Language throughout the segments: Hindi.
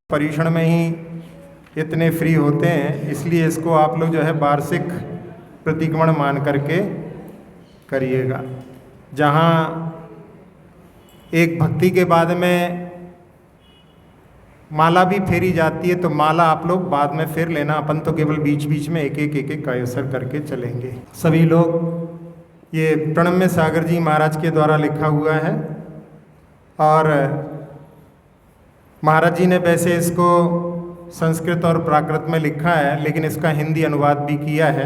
परीक्षण में ही इतने फ्री होते हैं, इसलिए इसको आप लोग जो है वार्षिक प्रतिक्रमण मान करके करिएगा। जहाँ एक भक्ति के बाद में माला भी फेरी जाती है, तो माला आप लोग बाद में फेर लेना, अपन तो केवल बीच बीच में एक एक कायोसर करके चलेंगे। सभी लोग, ये प्रणम्य सागर जी महाराज के द्वारा लिखा हुआ है और महाराज जी ने वैसे इसको संस्कृत और प्राकृत में लिखा है, लेकिन इसका हिंदी अनुवाद भी किया है,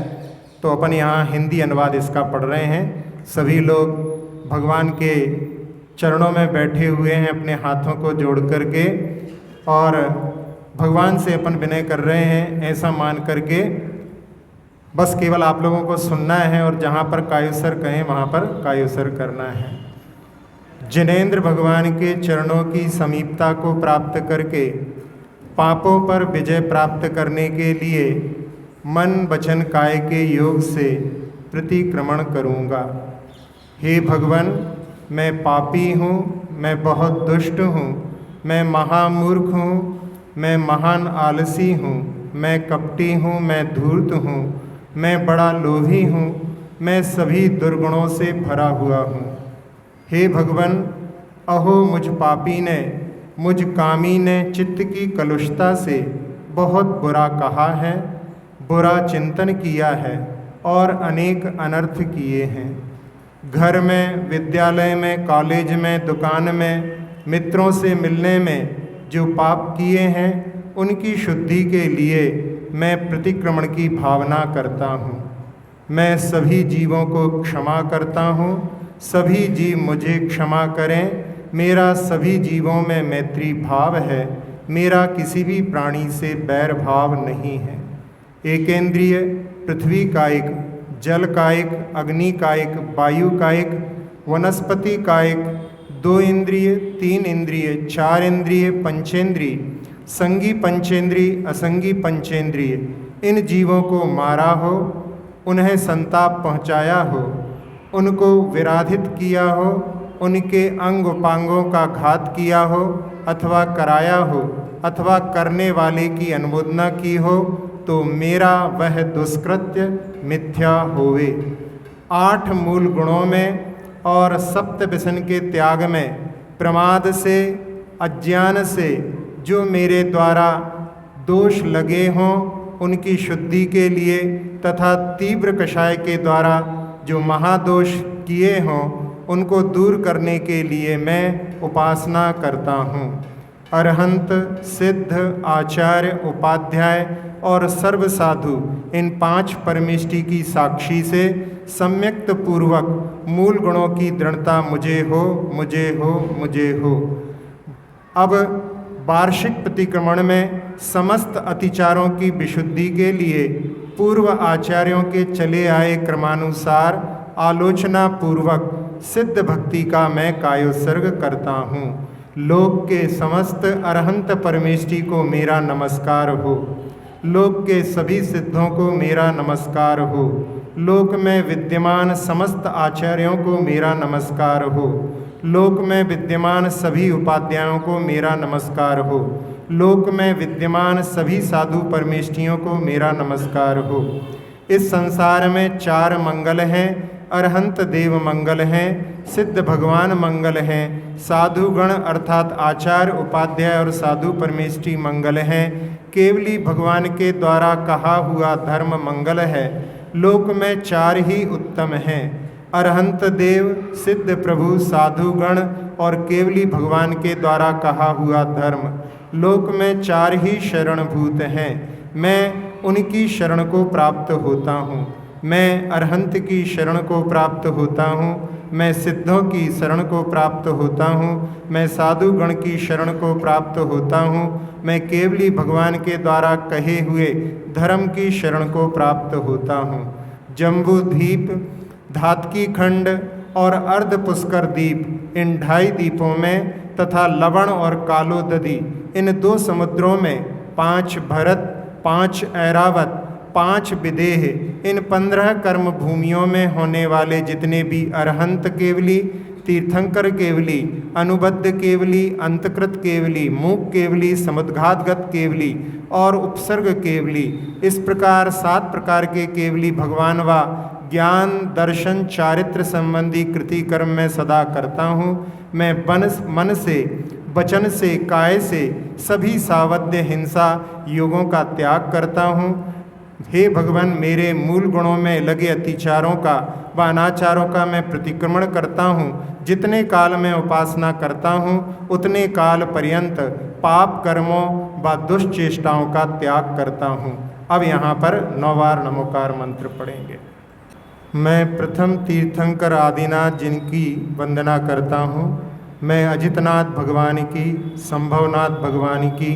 तो अपन यहाँ हिंदी अनुवाद इसका पढ़ रहे हैं। सभी लोग भगवान के चरणों में बैठे हुए हैं, अपने हाथों को जोड़ करके, और भगवान से अपन विनय कर रहे हैं ऐसा मान करके। बस केवल आप लोगों को सुनना है और जहाँ पर कायोसर कहें वहाँ पर कायोसर करना है। जिनेंद्र भगवान के चरणों की समीपता को प्राप्त करके पापों पर विजय प्राप्त करने के लिए मन वचन काय के योग से प्रतिक्रमण करूँगा। हे भगवान, मैं पापी हूँ, मैं बहुत दुष्ट हूँ, मैं महामूर्ख हूँ, मैं महान आलसी हूँ, मैं कपटी हूँ, मैं धूर्त हूँ, मैं बड़ा लोभी हूँ, मैं सभी दुर्गुणों से भरा हुआ हूँ। हे भगवान, अहो मुझ पापी ने, मुझ कामी ने चित्त की कलुषता से बहुत बुरा कहा है, बुरा चिंतन किया है और अनेक अनर्थ किए हैं। घर में, विद्यालय में, कॉलेज में, दुकान में, मित्रों से मिलने में जो पाप किए हैं, उनकी शुद्धि के लिए मैं प्रतिक्रमण की भावना करता हूँ। मैं सभी जीवों को क्षमा करता हूँ, सभी जीव मुझे क्षमा करें। मेरा सभी जीवों में मैत्री भाव है, मेरा किसी भी प्राणी से बैर भाव नहीं है। एकेंद्रिय, पृथ्वी कायिक, जल कायिक, अग्नि कायिक, वायु कायिक, वनस्पति कायिक, 2 इंद्रिय, 3 इंद्रिय, 4 इंद्रिय, पंचेंद्रिय, संगी पंचेंद्रिय, असंगी पंचेंद्रिय, इन जीवों को मारा हो, उन्हें संताप पहुँचाया हो, उनको विराधित किया हो, उनके अंग उपांगों का घात किया हो अथवा कराया हो अथवा करने वाले की अनुमोदना की हो, तो मेरा वह दुष्कृत्य मिथ्या होवे। 8 मूल गुणों में और सप्त व्यसन के त्याग में, प्रमाद से, अज्ञान से जो मेरे द्वारा दोष लगे हों, उनकी शुद्धि के लिए तथा तीव्र कषाय के द्वारा जो महादोष किए हों, उनको दूर करने के लिए मैं उपासना करता हूँ। अरहंत, सिद्ध, आचार्य, उपाध्याय और सर्व साधु, इन 5 परमेष्टि की साक्षी से सम्यक्त पूर्वक मूल गुणों की दृढ़ता मुझे हो, मुझे हो, मुझे हो। अब वार्षिक प्रतिक्रमण में समस्त अतिचारों की विशुद्धि के लिए पूर्व आचार्यों के चले आए क्रमानुसार आलोचना पूर्वक सिद्ध भक्ति का मैं कायोत्सर्ग करता हूँ। लोक के समस्त अरहंत परमेष्टि को मेरा नमस्कार हो, लोक के सभी सिद्धों को मेरा नमस्कार हो, लोक में विद्यमान समस्त आचार्यों को मेरा नमस्कार हो, लोक में विद्यमान सभी उपाध्यायों को मेरा नमस्कार हो, लोक में विद्यमान सभी साधु परमेष्टियों को मेरा नमस्कार हो। इस संसार में 4 मंगल हैं, अरहंत देव मंगल हैं, सिद्ध भगवान मंगल हैं, साधुगण अर्थात आचार्य, उपाध्याय और साधु परमेष्टि मंगल हैं, केवली भगवान के द्वारा कहा हुआ धर्म मंगल है। लोक में 4 ही उत्तम हैं, अरहंत देव, सिद्ध प्रभु, साधुगण और केवली भगवान के द्वारा कहा हुआ धर्म। लोक में 4 ही शरणभूत हैं, मैं उनकी शरण को प्राप्त होता हूँ। मैं अरहंत की शरण को प्राप्त होता हूँ, मैं सिद्धों की शरण को प्राप्त होता हूँ, मैं साधुगण की शरण को प्राप्त होता हूँ, मैं केवली भगवान के द्वारा कहे हुए धर्म की शरण को प्राप्त होता हूँ। जम्बू द्वीप, धातकी खंड और अर्ध पुष्कर द्वीप, इन 2.5 द्वीपों में तथा लवण और कालोदधी, इन 2 समुद्रों में 5 भरत, 5 ऐरावत, 5 विदेह, इन 15 कर्म भूमियों में होने वाले जितने भी अरहंत केवली तीर्थंकर केवली, अनुबद्ध केवली, अंतकृत केवली, मूक केवली, समुद्घातगत केवली और उपसर्ग केवली, इस प्रकार 7 प्रकार के केवली भगवान व ज्ञान दर्शन चारित्र संबंधी कृति कर्म मैं सदा करता हूँ। मैं मन से, वचन से, काय से सभी सावध्य हिंसा योगों का त्याग करता हूँ। हे भगवान, मेरे मूल गुणों में लगे अतिचारों का व अनाचारों का मैं प्रतिक्रमण करता हूँ। जितने काल में उपासना करता हूँ उतने काल पर्यंत पाप कर्मों व दुष्चेष्टाओं का त्याग करता हूँ। अब यहाँ पर 9 बार नमोकार मंत्र पढ़ेंगे। मैं प्रथम तीर्थंकर आदिनाथ जिनकी वंदना करता हूँ। मैं अजितनाथ भगवान की, संभवनाथ भगवान की,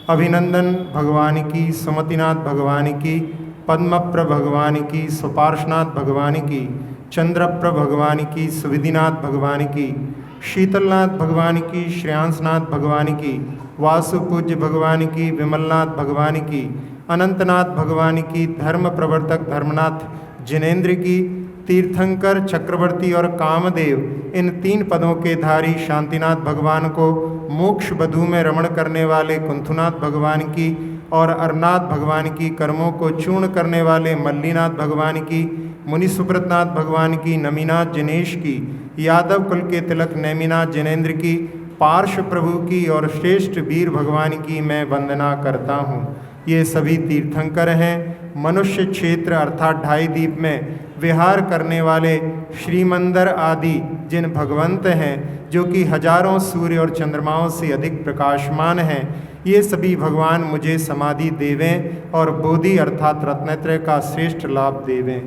अभिनंदन भगवान की, सुमतिनाथ भगवान की, पद्मप्र भगवान की, सुपार्शनाथ भगवान की, चंद्रप्र भगवान की, सुविधिनाथ भगवान की, शीतलनाथ भगवान की, श्रेयांसनाथ भगवान की, वासुपूज्य भगवान की, विमलनाथ भगवान की, अनंतनाथ भगवान की, धर्म प्रवर्तक धर्मनाथ जिनेन्द्र की, तीर्थंकर चक्रवर्ती और कामदेव इन 3 पदों के धारी शांतिनाथ भगवान को, मोक्ष बधू में रमण करने वाले कुंथुनाथ भगवान की और अरनाथ भगवान की, कर्मों को चूर्ण करने वाले मल्लीनाथ भगवान की, मुनि सुब्रतनाथ भगवान की, नमीनाथ जिनेश की, यादव कुल के तिलक नेमिनाथ जिनेन्द्र की, पार्श्व प्रभु की और श्रेष्ठ वीर भगवान की मैं वंदना करता हूँ। ये सभी तीर्थंकर हैं। मनुष्य क्षेत्र अर्थात 2.5 दीप में विहार करने वाले श्रीमंदर आदि जिन भगवंत हैं, जो कि हजारों सूर्य और चंद्रमाओं से अधिक प्रकाशमान हैं, ये सभी भगवान मुझे समाधि देवें और बोधि अर्थात रत्नत्रय का श्रेष्ठ लाभ देवें।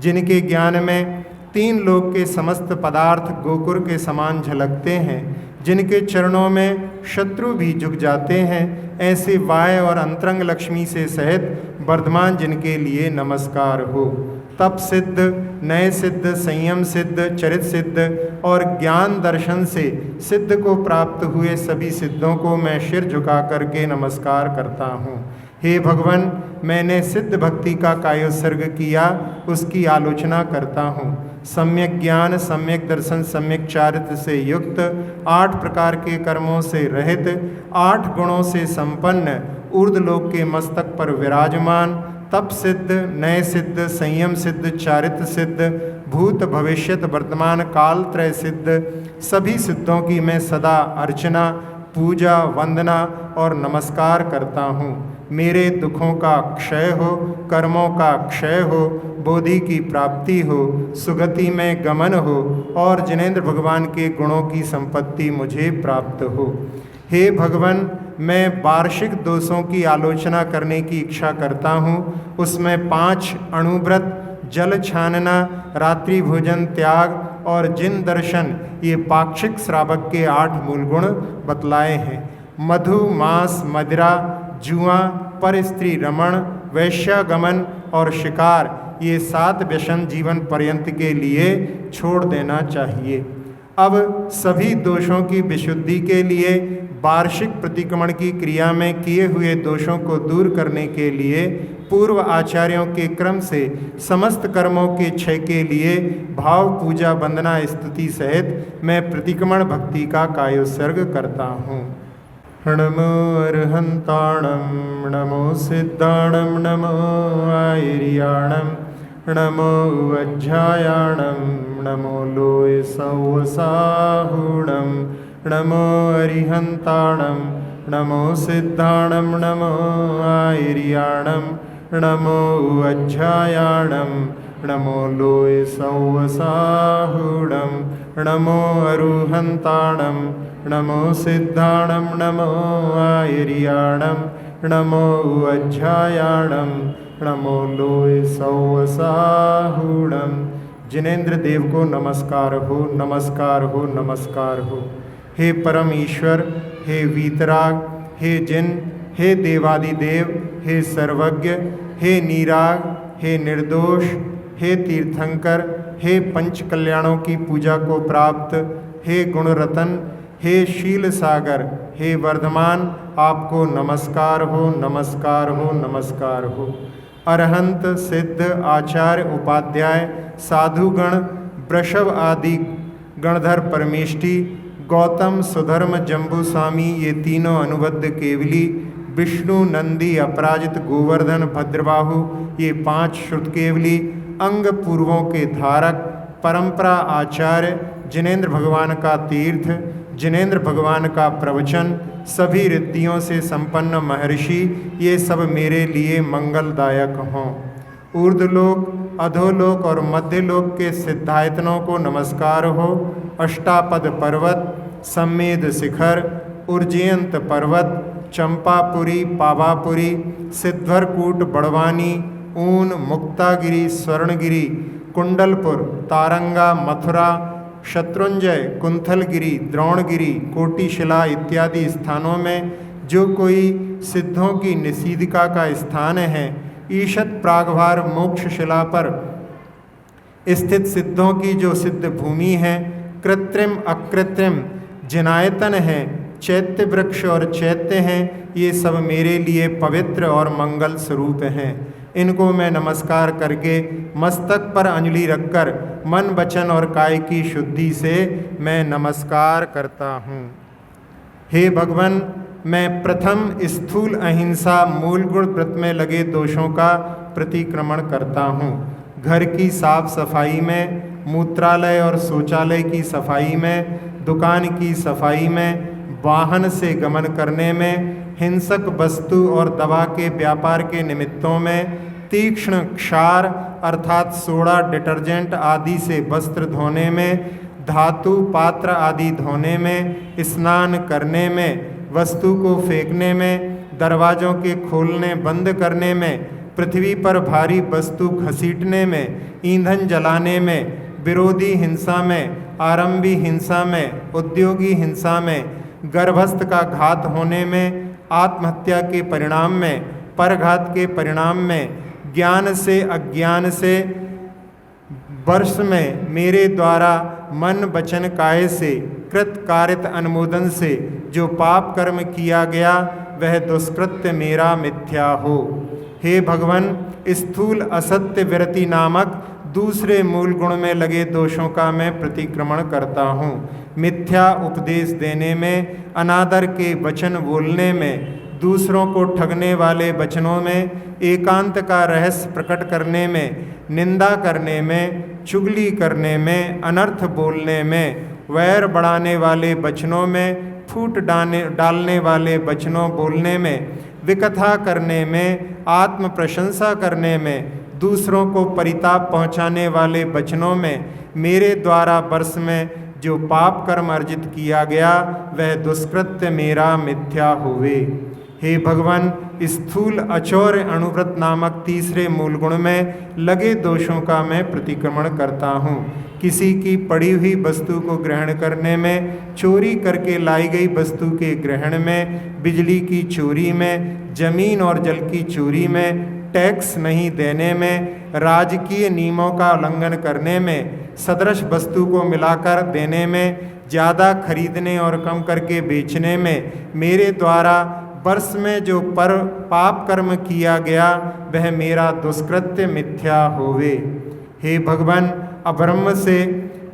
जिनके ज्ञान में 3 लोक के समस्त पदार्थ गोकुर के समान झलकते हैं, जिनके चरणों में शत्रु भी झुक जाते हैं, ऐसे वाय और अंतरंग लक्ष्मी से सहित वर्धमान जिनके लिए नमस्कार हो। तप सिद्ध, नय सिद्ध, संयम सिद्ध, चरित सिद्ध और ज्ञान दर्शन से सिद्ध को प्राप्त हुए सभी सिद्धों को मैं सिर झुका करके नमस्कार करता हूँ। हे भगवान, मैंने सिद्ध भक्ति का कायोत्सर्ग किया, उसकी आलोचना करता हूँ। सम्यक ज्ञान, सम्यक दर्शन, सम्यक चारित्र से युक्त, 8 प्रकार के कर्मों से रहित, 8 गुणों से संपन्न, ऊर्ध्वलोक के मस्तक पर विराजमान, तप सिद्ध, नय सिद्ध, संयम सिद्ध, चारित्र सिद्ध, भूत भविष्यत वर्तमान काल त्रय सिद्ध, सभी सिद्धों की मैं सदा अर्चना, पूजा, वंदना और नमस्कार करता हूँ। मेरे दुखों का क्षय हो, कर्मों का क्षय हो, बोधि की प्राप्ति हो, सुगति में गमन हो और जिनेन्द्र भगवान के गुणों की संपत्ति मुझे प्राप्त हो। हे भगवान, मैं वार्षिक दोषों की आलोचना करने की इच्छा करता हूँ। उसमें 5 अणुव्रत, जल छानना, रात्रि भोजन त्याग और जिन दर्शन, ये पाक्षिक श्रावक के 8 मूल गुण बतलाए हैं। मधु, मांस, मदिरा, जुआ, पर स्त्री रमण, वैश्यागमन और शिकार, ये 7 व्यसन जीवन पर्यंत के लिए छोड़ देना चाहिए। अब सभी दोषों की विशुद्धि के लिए वार्षिक प्रतिक्रमण की क्रिया में किए हुए दोषों को दूर करने के लिए पूर्व आचार्यों के क्रम से समस्त कर्मों के क्षय के लिए भाव, पूजा, वंदना, स्तुति सहित मैं प्रतिक्रमण भक्ति का कायोत्सर्ग करता हूँ। नमो अर्हंताणं, नमो सिद्धाणं, नमो आयर्याणं, नमो अज्झायाणं, नमो लोय सौवसाहुणं, नमो अरिहंताणं, नमो सिद्धाणं, नमो आयर्याणं, नमो अज्झायाणं, नमो लोय सौवसाहुणं, नमो अरुहंताणं, नमो सिद्धाणं, नमो आयर्याणं, नमो अज्झायाणं, नमो लोय सौवसाहुणं। जिनेन्द्र देव को नमस्कार हो, नमस्कार हो, नमस्कार हो। हे परम ईश्वर, हे वीतराग, हे जिन, हे देवादिदेव, हे सर्वज्ञ, हे नीराग, हे निर्दोष, हे तीर्थंकर, हे पंच कल्याणों की पूजा को प्राप्त, हे गुणरतन, हे शील सागर, हे वर्धमान, आपको नमस्कार हो, नमस्कार हो, नमस्कार हो। अरहंत, सिद्ध, आचार्य, उपाध्याय, साधुगण, वृषभ आदि गणधर परमेष्टि, गौतम सुधर्म जम्बूस्वामी, ये तीनों अनुबद्ध केवली, विष्णु नंदी अपराजित गोवर्धन भद्रबाहु, ये 5 श्रुत केवली, अंग पूर्वों के धारक, परंपरा आचार्य, जिनेन्द्र भगवान का तीर्थ, जिनेन्द्र भगवान का प्रवचन, सभी रिद्धियों से संपन्न महर्षि, ये सब मेरे लिए मंगलदायक हों। ऊर्ध्वलोक, अधोलोक और मध्यलोक के सिद्धायतनों को नमस्कार हो। अष्टापद पर्वत, सम्मेद शिखर, उर्जयंत पर्वत, चंपापुरी, पावापुरी, सिद्धरकूट, बड़वानी, ऊन, मुक्तागिरी, स्वर्णगिरी, कुंडलपुर, तारंगा, मथुरा, शत्रुंजय, कुंथलगिरी, द्रोणगिरी, कोटिशिला इत्यादि स्थानों में जो कोई सिद्धों की निषीदिका का स्थान है, ईशत प्रागभार मोक्षशिला पर स्थित सिद्धों की जो सिद्ध भूमि है, कृत्रिम अकृत्रिम जिनायतन है, चैत्य वृक्ष और चैत्य हैं, ये सब मेरे लिए पवित्र और मंगल स्वरूप हैं। इनको मैं नमस्कार करके मस्तक पर अंजलि रखकर मन वचन और काय की शुद्धि से मैं नमस्कार करता हूँ। हे भगवान, मैं प्रथम स्थूल अहिंसा मूल गुण व्रत में लगे दोषों का प्रतिक्रमण करता हूँ। घर की साफ सफाई में, मूत्रालय और शौचालय की सफाई में, दुकान की सफाई में, वाहन से गमन करने में, हिंसक वस्तु और दवा के व्यापार के निमित्तों में, तीक्ष्ण क्षार अर्थात सोडा डिटर्जेंट आदि से वस्त्र धोने में, धातु पात्र आदि धोने में, स्नान करने में, वस्तु को फेंकने में, दरवाज़ों के खोलने बंद करने में, पृथ्वी पर भारी वस्तु घसीटने में, ईंधन जलाने में, विरोधी हिंसा में, आरंभी हिंसा में, उद्योगी हिंसा में, गर्भस्थ का घात होने में, आत्महत्या के परिणाम में, परघात के परिणाम में, ज्ञान से अज्ञान से, वर्ष में मेरे द्वारा मन वचन काय से कृत कारित अनुमोदन से जो पाप कर्म किया गया वह दुष्कृत्य मेरा मिथ्या हो। हे भगवान, स्थूल असत्य विरति नामक दूसरे मूल गुण में लगे दोषों का मैं प्रतिक्रमण करता हूँ। मिथ्या उपदेश देने में, अनादर के वचन बोलने में, दूसरों को ठगने वाले वचनों में, एकांत का रहस्य प्रकट करने में, निंदा करने में, चुगली करने में, अनर्थ बोलने में, वैर बढ़ाने वाले वचनों में, फूट डालने वाले वचनों बोलने में, विकथा करने में, आत्म प्रशंसा करने में, दूसरों को परिताप पहुँचाने वाले वचनों में, मेरे द्वारा वर्ष में जो पाप कर्म अर्जित किया गया वह दुष्कृत्य मेरा मिथ्या हुए। हे भगवान, स्थूल अचौर्य अणुव्रत नामक तीसरे मूल गुण में लगे दोषों का मैं प्रतिक्रमण करता हूँ। किसी की पड़ी हुई वस्तु को ग्रहण करने में, चोरी करके लाई गई वस्तु के ग्रहण में, बिजली की चोरी में, जमीन और जल की चोरी में, टैक्स नहीं देने में, राजकीय नियमों का उल्लंघन करने में, सदृश वस्तु को मिलाकर देने में, ज़्यादा खरीदने और कम करके बेचने में, मेरे द्वारा वर्ष में जो पाप कर्म किया गया वह मेरा दुष्कृत्य मिथ्या होवे। हे भगवान, अब्रह्म से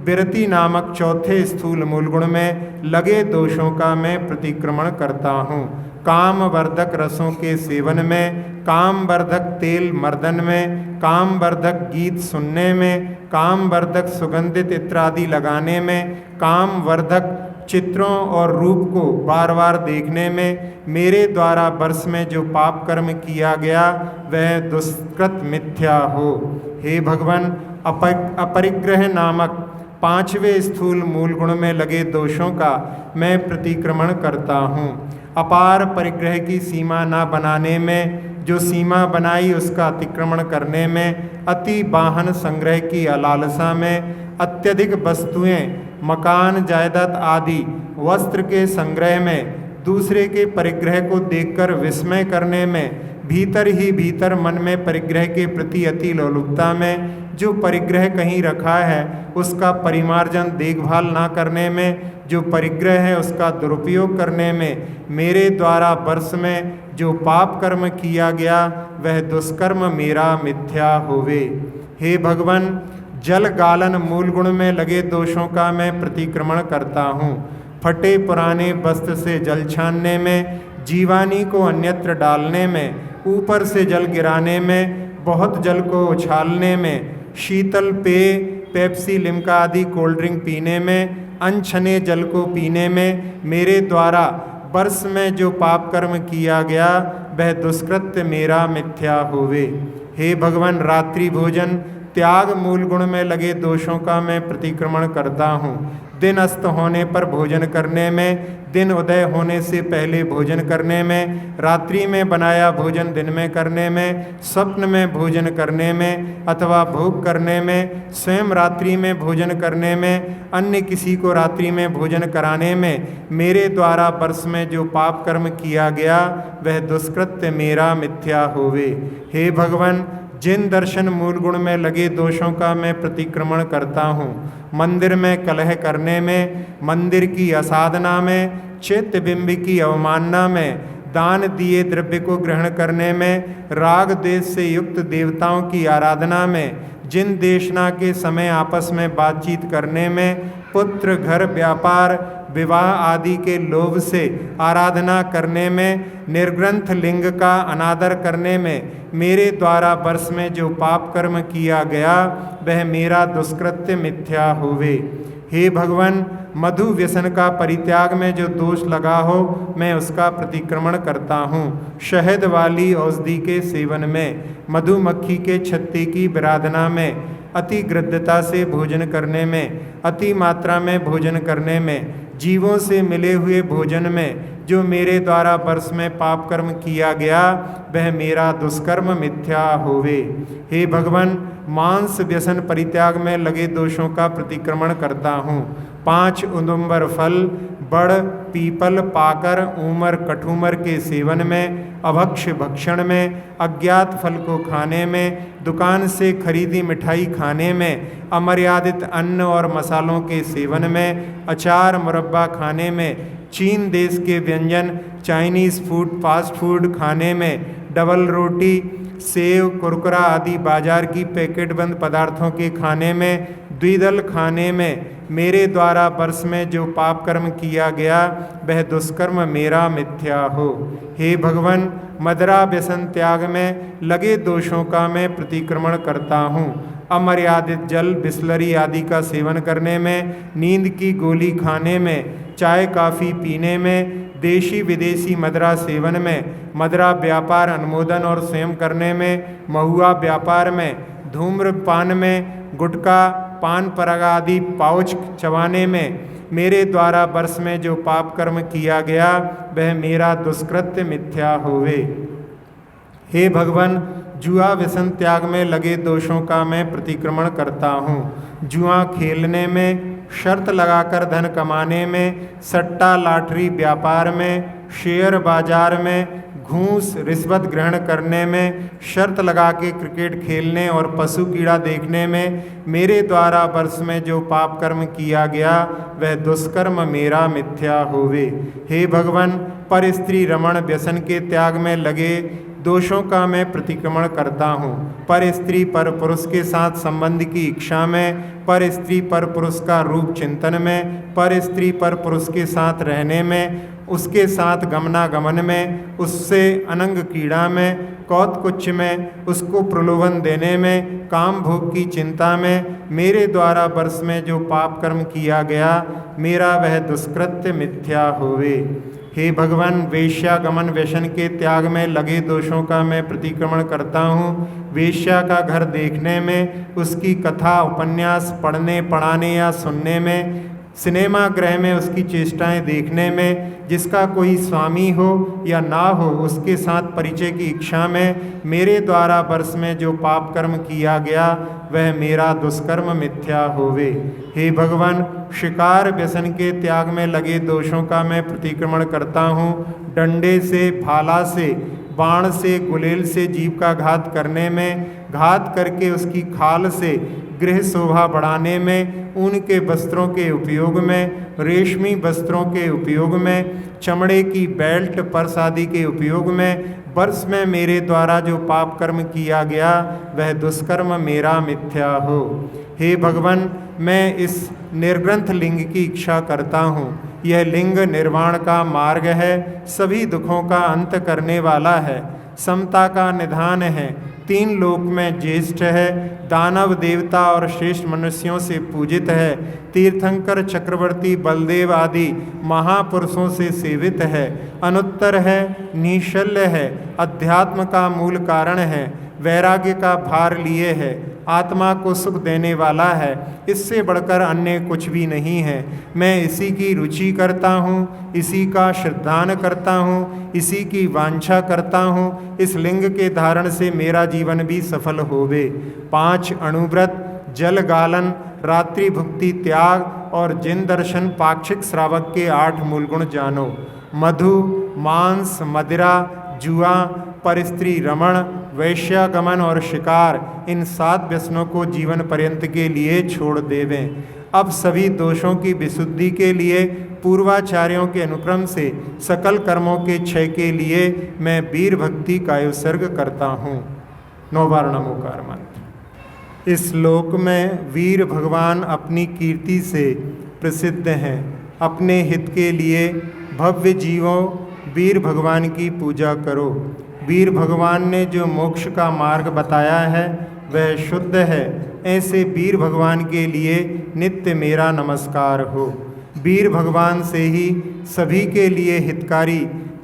विरति नामक चौथे स्थूल मूल गुण में लगे दोषों का मैं प्रतिक्रमण करता हूँ। काम वर्धक रसों के सेवन में, काम वर्धक तेल मर्दन में, काम वर्धक गीत सुनने में, काम वर्धक सुगंधित इत्यादि लगाने में, काम वर्धक चित्रों और रूप को बार बार देखने में, मेरे द्वारा वर्ष में जो पाप कर्म किया गया वह दुष्कृत मिथ्या हो। हे भगवान, अपरिग्रह नामक पांचवें स्थूल मूल गुण में लगे दोषों का मैं प्रतिक्रमण करता हूँ। अपार परिग्रह की सीमा न बनाने में, जो सीमा बनाई उसका अतिक्रमण करने में, अति वाहन संग्रह की लालसा में, अत्यधिक वस्तुएं, मकान जायदाद आदि वस्त्र के संग्रह में, दूसरे के परिग्रह को देखकर विस्मय करने में, भीतर ही भीतर मन में परिग्रह के प्रति अति लोलुपता में, जो परिग्रह कहीं रखा है उसका परिमार्जन देखभाल ना करने में, जो परिग्रह है उसका दुरुपयोग करने में, मेरे द्वारा वर्ष में जो पाप कर्म किया गया वह दुष्कर्म मेरा मिथ्या होवे। हे भगवान, जल गालन मूल गुण में लगे दोषों का मैं प्रतिक्रमण करता हूँ। फटे पुराने वस्त्र से जल छानने में, जीवानी को अन्यत्र डालने में, ऊपर से जल गिराने में, बहुत जल को उछालने में, शीतल पेय पेप्सी लिम्का आदि कोल्ड ड्रिंक पीने में, अनछने जल को पीने में, मेरे द्वारा वर्ष में जो पाप कर्म किया गया वह दुष्कृत्य मेरा मिथ्या होवे। हे भगवान, रात्रि भोजन त्याग मूल गुण में लगे दोषों का मैं प्रतिक्रमण करता हूँ। दिन अस्त होने पर भोजन करने में, दिन उदय होने से पहले भोजन करने में, रात्रि में बनाया भोजन दिन में करने में, स्वप्न में भोजन करने में अथवा भोग करने में, स्वयं रात्रि में भोजन करने में, अन्य किसी को रात्रि में भोजन कराने में, मेरे द्वारा वर्ष में जो पाप कर्म किया गया वह दुष्कृत्य मेरा मिथ्या होवे। हे भगवान, जिन दर्शन मूल गुण में लगे दोषों का मैं प्रतिक्रमण करता हूँ, मंदिर में कलह करने में, मंदिर की असाधना में, चैत्य बिंब की अवमानना में, दान दिए द्रव्य को ग्रहण करने में, राग द्वेष से युक्त देवताओं की आराधना में, जिन देशना के समय आपस में बातचीत करने में, पुत्र घर व्यापार विवाह आदि के लोभ से आराधना करने में, निर्ग्रंथ लिंग का अनादर करने में, मेरे द्वारा वर्ष में जो पाप कर्म किया गया वह मेरा दुष्कृत्य मिथ्या होवे। हे भगवान, मधु व्यसन का परित्याग में जो दोष लगा हो मैं उसका प्रतिक्रमण करता हूँ। शहद वाली औषधि के सेवन में, मधुमक्खी के छत्ते की विराधना में, अति गृद्धता से भोजन करने में, अति मात्रा में भोजन करने में, जीवों से मिले हुए भोजन में जो मेरे द्वारा वर्ष में पाप कर्म किया गया वह मेरा दुष्कर्म मिथ्या होवे। हे भगवान, मांस व्यसन परित्याग में लगे दोषों का प्रतिक्रमण करता हूँ। 5 उदुम्बर फल, बड़, पीपल, पाकर, ऊमर, कठूमर के सेवन में, अभक्ष्य भक्षण में, अज्ञात फल को खाने में, दुकान से खरीदी मिठाई खाने में, अमर्यादित अन्न और मसालों के सेवन में, अचार मुरब्बा खाने में, चीन देश के व्यंजन चाइनीज़ फूड फास्ट फूड खाने में, डबल रोटी, सेव, कुरकुरा आदि बाजार की पैकेट बंद पदार्थों के खाने में, द्विदल खाने में, मेरे द्वारा वर्ष में जो पाप कर्म किया गया वह दुष्कर्म मेरा मिथ्या हो। हे भगवान, मदरा व्यसन त्याग में लगे दोषों का मैं प्रतिक्रमण करता हूँ। अमर्यादित जल, बिस्लरी आदि का सेवन करने में, नींद की गोली खाने में, चाय काफ़ी पीने में, देशी विदेशी मदरा सेवन में, मदरा व्यापार अनुमोदन और स्वयं करने में, महुआ व्यापार में, धूम्रपान में, गुटखा, पान पराग आदि पाउच चबाने में, मेरे द्वारा वर्ष में जो पाप कर्म किया गया वह मेरा दुष्कृत्य मिथ्या होवे। हे भगवान, जुआ व्यसन त्याग में लगे दोषों का मैं प्रतिक्रमण करता हूँ। जुआ खेलने में, शर्त लगाकर धन कमाने में, सट्टा लॉटरी व्यापार में, शेयर बाजार में, घूस रिश्वत ग्रहण करने में, शर्त लगा के क्रिकेट खेलने और पशु कीड़ा देखने में, मेरे द्वारा वर्ष में जो पाप कर्म किया गया वह दुष्कर्म मेरा मिथ्या होवे। हे भगवान, पर स्त्री रमण व्यसन के त्याग में लगे दोषों का मैं प्रतिक्रमण करता हूँ। पर स्त्री पर पुरुष के साथ संबंध की इच्छा में, पर स्त्री पर पुरुष का रूप चिंतन में, पर स्त्री पर पुरुष के साथ रहने में, उसके साथ गमनागमन में, उससे अनंग कीड़ा में, कौतकुच्च में, उसको प्रलोभन देने में, काम भोग की चिंता में, मेरे द्वारा वर्ष में जो पाप कर्म किया गया मेरा वह दुष्कृत्य मिथ्या होवे। हे भगवान, वेश्यागमन व्यसन के त्याग में लगे दोषों का मैं प्रतिक्रमण करता हूँ। वेश्या का घर देखने में, उसकी कथा उपन्यास पढ़ने पढ़ाने या सुनने में, सिनेमा गृह में उसकी चेष्टाएं देखने में, जिसका कोई स्वामी हो या ना हो उसके साथ परिचय की इच्छा में, मेरे द्वारा वर्ष में जो पाप कर्म किया गया वह मेरा दुष्कर्म मिथ्या होवे। हे भगवान, शिकार व्यसन के त्याग में लगे दोषों का मैं प्रतिक्रमण करता हूँ। डंडे से, भाला से, बाण से, गुलेल से जीव का घात करने में, घात करके उसकी खाल से गृह शोभा बढ़ाने में, ऊन के वस्त्रों के उपयोग में, रेशमी वस्त्रों के उपयोग में, चमड़े की बेल्ट पर्स आदि के उपयोग में, वर्ष में मेरे द्वारा जो पाप कर्म किया गया वह दुष्कर्म मेरा मिथ्या हो। हे भगवान, मैं इस निर्ग्रंथ लिंग की इच्छा करता हूँ। यह लिंग निर्वाण का मार्ग है, सभी दुखों का अंत करने वाला है, समता का निधान है, 3 लोक में ज्येष्ठ है, दानव देवता और श्रेष्ठ मनुष्यों से पूजित है, तीर्थंकर चक्रवर्ती बलदेव आदि महापुरुषों से सेवित है, अनुत्तर है, निशल्य है, अध्यात्म का मूल कारण है, वैराग्य का भार लिए है, आत्मा को सुख देने वाला है, इससे बढ़कर अन्य कुछ भी नहीं है। मैं इसी की रुचि करता हूँ, इसी का श्रद्धान करता हूँ, इसी की वांछा करता हूँ। इस लिंग के धारण से मेरा जीवन भी सफल होवे। 5 अणुव्रत, जल गालन, रात्रि भुक्ति त्याग और जिन दर्शन पाक्षिक श्रावक के 8 मूलगुण जानो। मधु, मांस, मदिरा, जुआ, परस्त्री रमण, वैश्यागमन और शिकार, इन 7 व्यसनों को जीवन पर्यंत के लिए छोड़ देवें। अब सभी दोषों की विशुद्धि के लिए पूर्वाचार्यों के अनुक्रम से सकल कर्मों के क्षय के लिए मैं वीर भक्ति का उत्सर्ग करता हूँ। 9 बार नमोकार मंत्र। इस लोक में वीर भगवान अपनी कीर्ति से प्रसिद्ध हैं। अपने हित के लिए भव्य जीवों वीर भगवान की पूजा करो। वीर भगवान ने जो मोक्ष का मार्ग बताया है वह शुद्ध है। ऐसे वीर भगवान के लिए नित्य मेरा नमस्कार हो। वीर भगवान से ही सभी के लिए हितकारी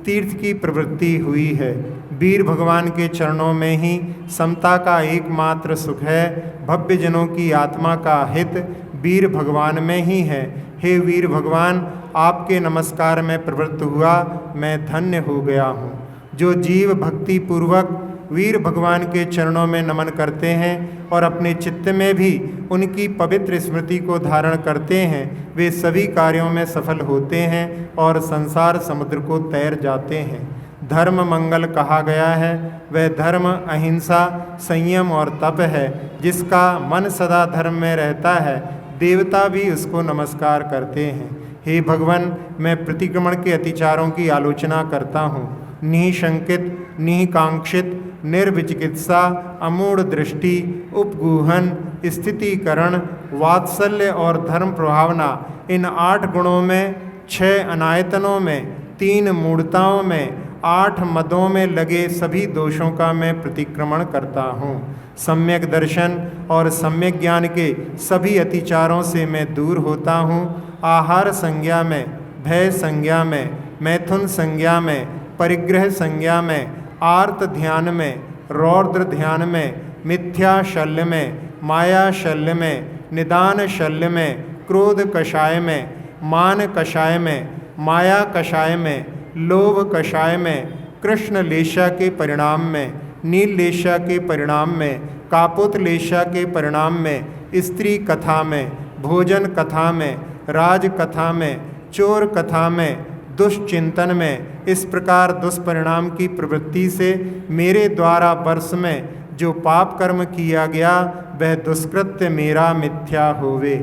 तीर्थ की प्रवृत्ति हुई है। वीर भगवान के चरणों में ही समता का एकमात्र सुख है। भव्य जनों की आत्मा का हित वीर भगवान में ही है। हे वीर भगवान, आपके नमस्कार में प्रवृत्त हुआ मैं धन्य हो गया हूँ। जो जीव भक्ति पूर्वक वीर भगवान के चरणों में नमन करते हैं और अपने चित्त में भी उनकी पवित्र स्मृति को धारण करते हैं, वे सभी कार्यों में सफल होते हैं और संसार समुद्र को तैर जाते हैं। धर्म मंगल कहा गया है, वह धर्म अहिंसा, संयम और तप है। जिसका मन सदा धर्म में रहता है, देवता भी उसको नमस्कार करते हैं। हे भगवान, मैं प्रतिक्रमण के अतिचारों की आलोचना करता हूँ। निशंकित, निकांक्षित, निर्विचिकित्सा, अमूढ़ दृष्टि, उपगूहन, स्थितिकरण, वात्सल्य और धर्म प्रभावना, इन 8 गुणों में, 6 अनायतनों में, 3 मूढ़ताओं में, 8 मदों में लगे सभी दोषों का मैं प्रतिक्रमण करता हूँ। सम्यक दर्शन और सम्यक ज्ञान के सभी अतिचारों से मैं दूर होता हूँ। आहार संज्ञा में, भय संज्ञा में, मैथुन संज्ञा में, परिग्रह संज्ञा में, आर्त ध्यान में, रौद्र ध्यान में, मिथ्या शल्य में, माया शल्य में, निदान शल्य में, क्रोध कषाय में, मान कषाय में, माया कषाय में, लोभ कषाय में, कृष्ण लेशा के परिणाम में, नील लेशा के परिणाम में, कापुत लेशा के परिणाम में, स्त्री कथा में, भोजन कथा में, राज कथा में, चोर कथा में, दुष्चिंतन में, इस प्रकार दुष्परिणाम की प्रवृत्ति से मेरे द्वारा वर्ष में जो पाप कर्म किया गया वह दुष्कृत्य मेरा मिथ्या होवे।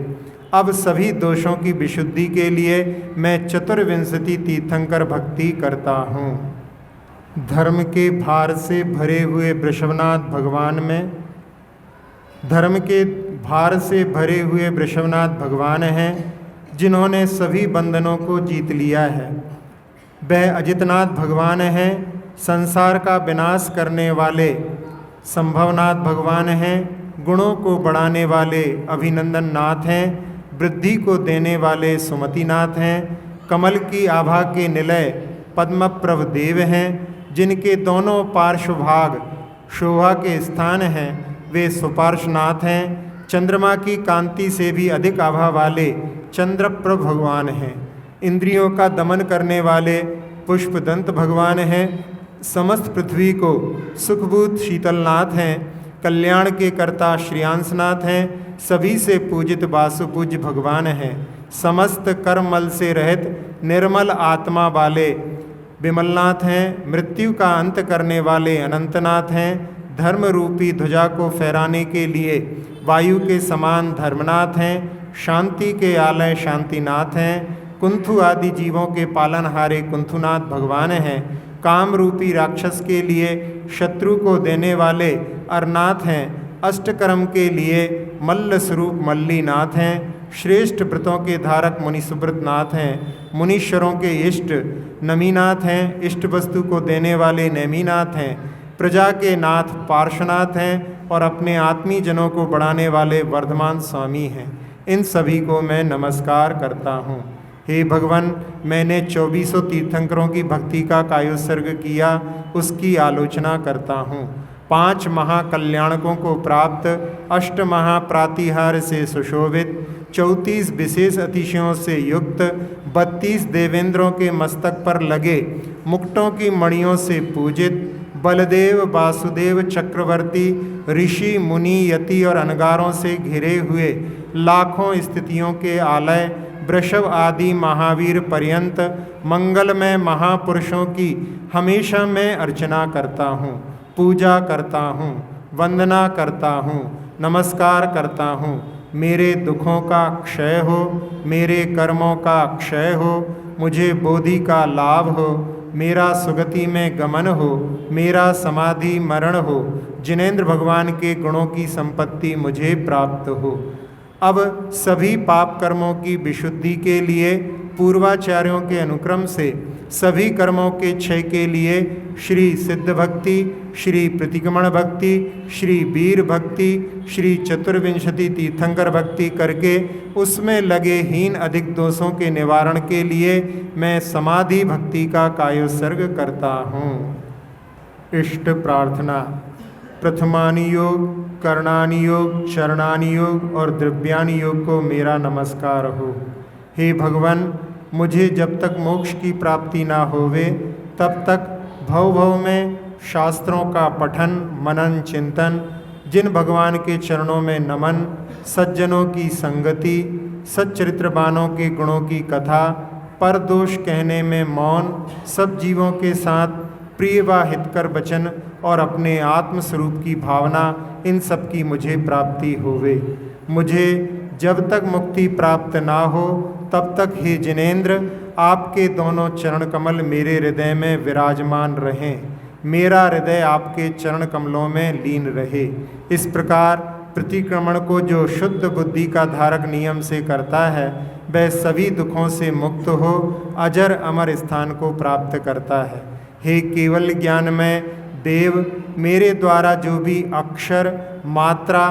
अब सभी दोषों की विशुद्धि के लिए मैं 24 तीर्थंकर भक्ति करता हूँ। धर्म के भार से भरे हुए वृषभनाथ भगवान में, धर्म के भार से भरे हुए वृषभनाथ भगवान हैं जिन्होंने सभी बंधनों को जीत लिया है। वह अजितनाथ भगवान हैं, संसार का विनाश करने वाले संभवनाथ भगवान हैं, गुणों को बढ़ाने वाले अभिनंदन नाथ हैं, वृद्धि को देने वाले सुमतिनाथ हैं, कमल की आभा के निलय पद्मप्रभ देव हैं, जिनके दोनों पार्श्वभाग शोभा के स्थान हैं, वे सुपार्श्वनाथ हैं। चंद्रमा की कांति से भी अधिक आभा वाले चंद्रप्रभ भगवान हैं। इंद्रियों का दमन करने वाले पुष्पदंत भगवान हैं। समस्त पृथ्वी को सुखभूत शीतलनाथ हैं। कल्याण के कर्ता श्रेयांसनाथ हैं। सभी से पूजित वासुपूज्य भगवान हैं। समस्त कर्ममल से रहित निर्मल आत्मा वाले विमलनाथ हैं। मृत्यु का अंत करने वाले अनंतनाथ हैं। धर्म रूपी ध्वजा को फहराने के लिए वायु के समान धर्मनाथ हैं। शांति के आलय शांतिनाथ हैं। कुंथु आदि जीवों के पालनहारे कुंथुनाथ भगवान हैं। काम रूपी राक्षस के लिए शत्रु को देने वाले अरनाथ हैं। अष्टकर्म के लिए मल्ल स्वरूप मल्लीनाथ हैं। श्रेष्ठ व्रतों के धारक मुनि सुब्रत नाथ हैं। मुनीश्वरों के इष्ट नमीनाथ हैं। इष्ट वस्तु को देने वाले नेमीनाथ हैं। प्रजा के नाथ पार्श्वनाथ हैं और अपने आत्मीय जनों को बढ़ाने वाले वर्धमान स्वामी हैं। इन सभी को मैं नमस्कार करता हूँ। हे भगवान, मैंने 2400 तीर्थंकरों की भक्ति का कायोत्सर्ग किया, उसकी आलोचना करता हूँ। 5 महाकल्याणकों को प्राप्त, 8 महाप्रातिहार्य से सुशोभित, 34 विशेष अतिशयों से युक्त, 32 देवेंद्रों के मस्तक पर लगे मुक्टों की मणियों से पूजित, बलदेव वासुदेव चक्रवर्ती ऋषि मुनि यति और अनगारों से घिरे हुए लाखों स्थितियों के आलय वृषभ आदि महावीर पर्यंत मंगलमय महापुरुषों की हमेशा मैं अर्चना करता हूँ, पूजा करता हूँ, वंदना करता हूँ, नमस्कार करता हूँ। मेरे दुखों का क्षय हो, मेरे कर्मों का क्षय हो, मुझे बोधि का लाभ हो, मेरा सुगति में गमन हो, मेरा समाधि मरण हो, जिनेंद्र भगवान के गुणों की संपत्ति मुझे प्राप्त हो। अब सभी पाप कर्मों की विशुद्धि के लिए पूर्वाचार्यों के अनुक्रम से सभी कर्मों के क्षय के लिए श्री सिद्ध भक्ति, श्री प्रतिक्रमण भक्ति, श्री वीर भक्ति, श्री चतुर्विंशति तीर्थंकर भक्ति करके उसमें लगे हीन अधिक दोषों के निवारण के लिए मैं समाधि भक्ति का कायोत्सर्ग करता हूँ। इष्ट प्रार्थना। प्रथमानि योग, कर्णानि योग, चरणानि योग और द्रव्यानि योग को मेरा नमस्कार हो। हे भगवान, मुझे जब तक मोक्ष की प्राप्ति ना होवे तब तक भव भव में शास्त्रों का पठन मनन चिंतन, जिन भगवान के चरणों में नमन, सज्जनों की संगति, सच्चरित्रवानों के गुणों की कथा, पर दोष कहने में मौन, सब जीवों के साथ प्रिय व हितकर वचन और अपने आत्मस्वरूप की भावना, इन सब की मुझे प्राप्ति होवे। मुझे जब तक मुक्ति प्राप्त ना हो तब तक हे जिनेंद्र आपके दोनों चरण कमल मेरे हृदय में विराजमान रहें, मेरा हृदय आपके चरण कमलों में लीन रहे। इस प्रकार प्रतिक्रमण को जो शुद्ध बुद्धि का धारक नियम से करता है वह सभी दुखों से मुक्त हो अजर अमर स्थान को प्राप्त करता है। हे केवल ज्ञान में देव, मेरे द्वारा जो भी अक्षर मात्रा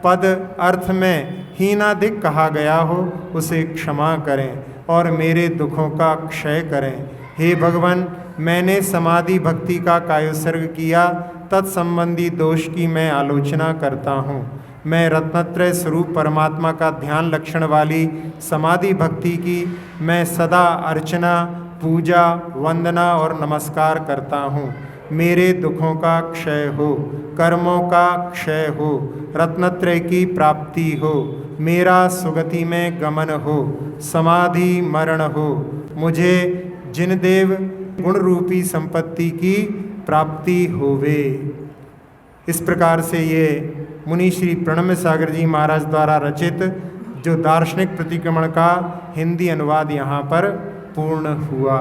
पद अर्थ में हीनाधिक कहा गया हो उसे क्षमा करें और मेरे दुखों का क्षय करें। हे भगवान, मैंने समाधि भक्ति का कायोत्सर्ग किया, तत्संबंधी दोष की मैं आलोचना करता हूँ। मैं रत्नत्रय स्वरूप परमात्मा का ध्यान लक्षण वाली समाधि भक्ति की मैं सदा अर्चना, पूजा, वंदना और नमस्कार करता हूँ। मेरे दुखों का क्षय हो, कर्मों का क्षय हो, रत्नत्रय की प्राप्ति हो, मेरा सुगति में गमन हो, समाधि मरण हो, मुझे जिनदेव गुण रूपी संपत्ति की प्राप्ति होवे। इस प्रकार से ये मुनि श्री प्रणम्य सागर जी महाराज द्वारा रचित जो दार्शनिक प्रतिक्रमण का हिंदी अनुवाद यहाँ पर पूर्ण हुआ।